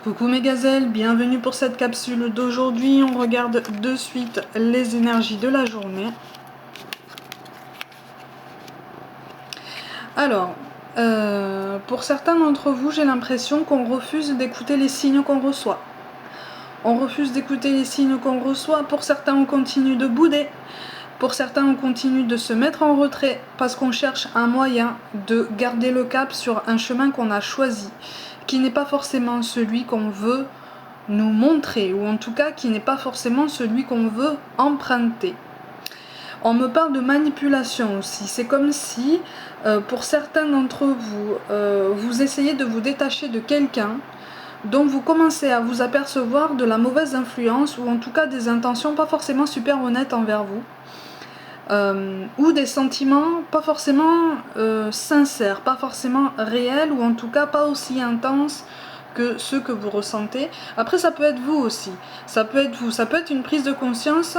Coucou mes gazelles, bienvenue pour cette capsule d'aujourd'hui. On regarde de suite les énergies de la journée. Alors, pour certains d'entre vous, j'ai l'impression qu'on refuse d'écouter les signes qu'on reçoit. On refuse d'écouter les signes qu'on reçoit. Pour certains, on continue de bouder. Pour certains, on continue de se mettre en retrait parce qu'on cherche un moyen de garder le cap sur un chemin qu'on a choisi, qui n'est pas forcément celui qu'on veut nous montrer, ou en tout cas qui n'est pas forcément celui qu'on veut emprunter. On me parle de manipulation aussi. C'est comme si, pour certains d'entre vous, vous essayez de vous détacher de quelqu'un dont vous commencez à vous apercevoir de la mauvaise influence, ou en tout cas des intentions pas forcément super honnêtes envers vous. Ou des sentiments pas forcément sincères, pas forcément réels, ou en tout cas pas aussi intenses que ceux que vous ressentez. Après, ça peut être vous aussi, ça peut être vous, ça peut être une prise de conscience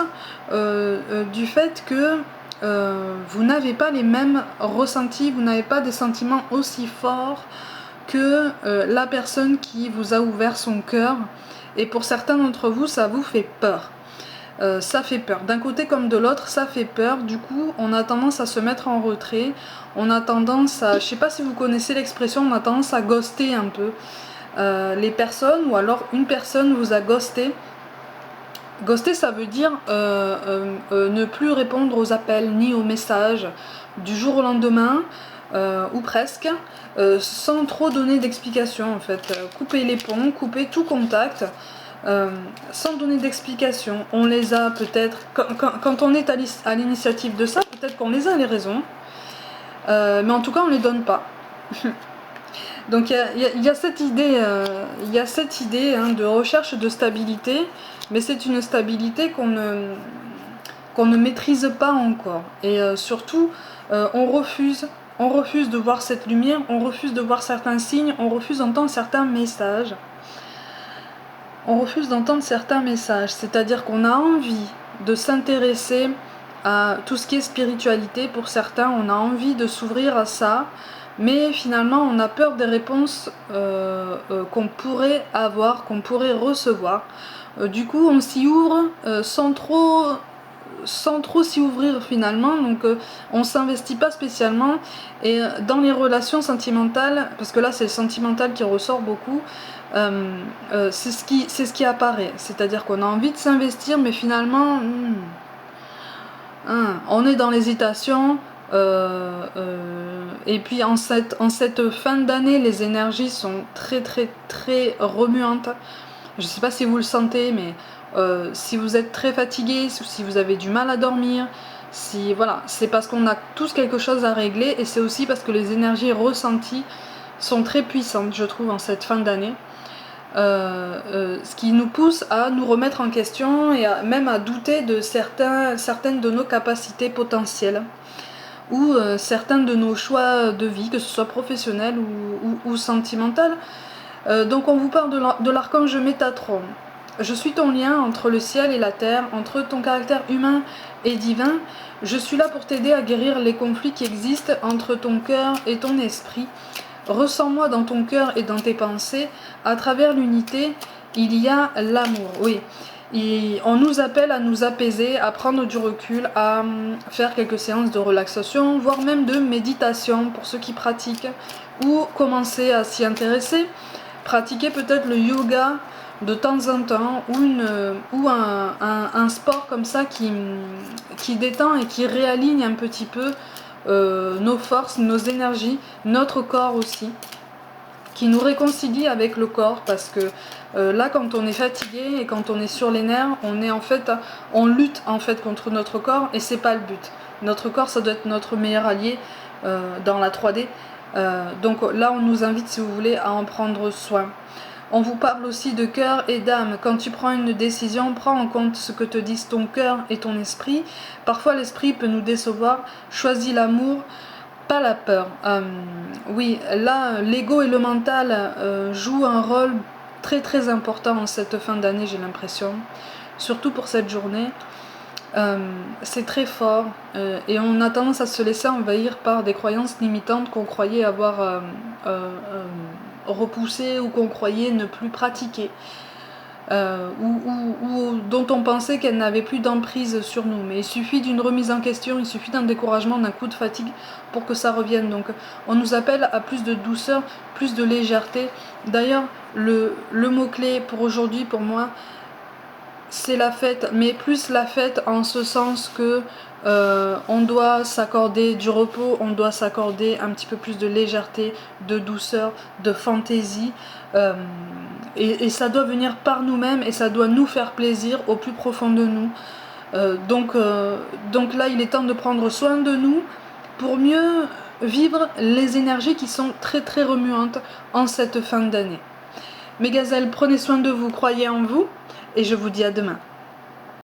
du fait que vous n'avez pas les mêmes ressentis, vous n'avez pas des sentiments aussi forts que la personne qui vous a ouvert son cœur, et pour certains d'entre vous, ça vous fait peur. Ça fait peur, d'un côté comme de l'autre, ça fait peur. Du coup, on a tendance à se mettre en retrait, on a tendance à, je sais pas si vous connaissez l'expression, on a tendance à ghoster un peu les personnes, ou alors une personne vous a ghosté. Ghoster, ça veut dire ne plus répondre aux appels ni aux messages du jour au lendemain, ou presque, sans trop donner d'explication en fait. Couper les ponts, couper tout contact. Sans donner d'explication. On les a peut-être, quand on est à l'initiative de ça, peut-être qu'on les a les raisons, mais en tout cas on ne les donne pas. Donc il y a cette idée, de recherche de stabilité, mais c'est une stabilité qu'on ne maîtrise pas encore. Et surtout, on refuse de voir cette lumière, on refuse de voir certains signes, on refuse d'entendre certains messages. C'est-à-dire qu'on a envie de s'intéresser à tout ce qui est spiritualité. Pour certains, on a envie de s'ouvrir à ça, mais finalement, on a peur des réponses qu'on pourrait avoir, qu'on pourrait recevoir. Du coup, on s'y ouvre sans trop s'y ouvrir finalement, donc on s'investit pas spécialement. Et dans les relations sentimentales, parce que là c'est le sentimental qui ressort beaucoup, c'est ce qui apparaît, c'est-à-dire qu'on a envie de s'investir, mais finalement on est dans l'hésitation. Et puis en cette fin d'année, les énergies sont très très très remuantes. Je sais pas si vous le sentez, mais si vous êtes très fatigué, si vous avez du mal à dormir, voilà, c'est parce qu'on a tous quelque chose à régler, et c'est aussi parce que les énergies ressenties sont très puissantes, je trouve, en cette fin d'année. Ce qui nous pousse à nous remettre en question, et même à douter de certaines de nos capacités potentielles, ou certains de nos choix de vie, que ce soit professionnel ou sentimental. Donc on vous parle de l'archange Métatron. Je suis ton lien entre le ciel et la terre, entre ton caractère humain et divin. Je suis là pour t'aider à guérir les conflits qui existent entre ton cœur et ton esprit. Ressens-moi dans ton cœur et dans tes pensées. À travers l'unité, il y a l'amour. Oui. Et on nous appelle à nous apaiser, à prendre du recul, à faire quelques séances de relaxation, voire même de méditation pour ceux qui pratiquent, ou commencer à s'y intéresser. Pratiquer peut-être le yoga de temps en temps, ou un sport comme ça qui détend et qui réaligne un petit peu nos forces, nos énergies, notre corps aussi, qui nous réconcilie avec le corps, parce que là quand on est fatigué et quand on est sur les nerfs, on lutte en fait contre notre corps, et c'est pas le but. Notre corps, ça doit être notre meilleur allié dans la 3D. Donc là on nous invite, si vous voulez, à en prendre soin. On vous parle aussi de cœur et d'âme. Quand tu prends une décision, prends en compte ce que te disent ton cœur et ton esprit. Parfois l'esprit peut nous décevoir. Choisis l'amour, pas la peur. Oui, là l'ego et le mental jouent un rôle très très important en cette fin d'année, j'ai l'impression. Surtout pour cette journée. C'est très fort, et on a tendance à se laisser envahir par des croyances limitantes qu'on croyait avoir repoussait ou qu'on croyait ne plus pratiquer. Ou dont on pensait qu'elle n'avait plus d'emprise sur nous. Mais il suffit d'une remise en question, il suffit d'un découragement, d'un coup de fatigue pour que ça revienne. Donc on nous appelle à plus de douceur, plus de légèreté. D'ailleurs, le mot-clé pour aujourd'hui, pour moi, c'est la fête, mais plus la fête en ce sens que on doit s'accorder du repos, on doit s'accorder un petit peu plus de légèreté, de douceur, de fantaisie. Et ça doit venir par nous-mêmes et ça doit nous faire plaisir au plus profond de nous. Donc là, il est temps de prendre soin de nous pour mieux vivre les énergies qui sont très très remuantes en cette fin d'année. Mes gazelles, prenez soin de vous, croyez en vous et je vous dis à demain.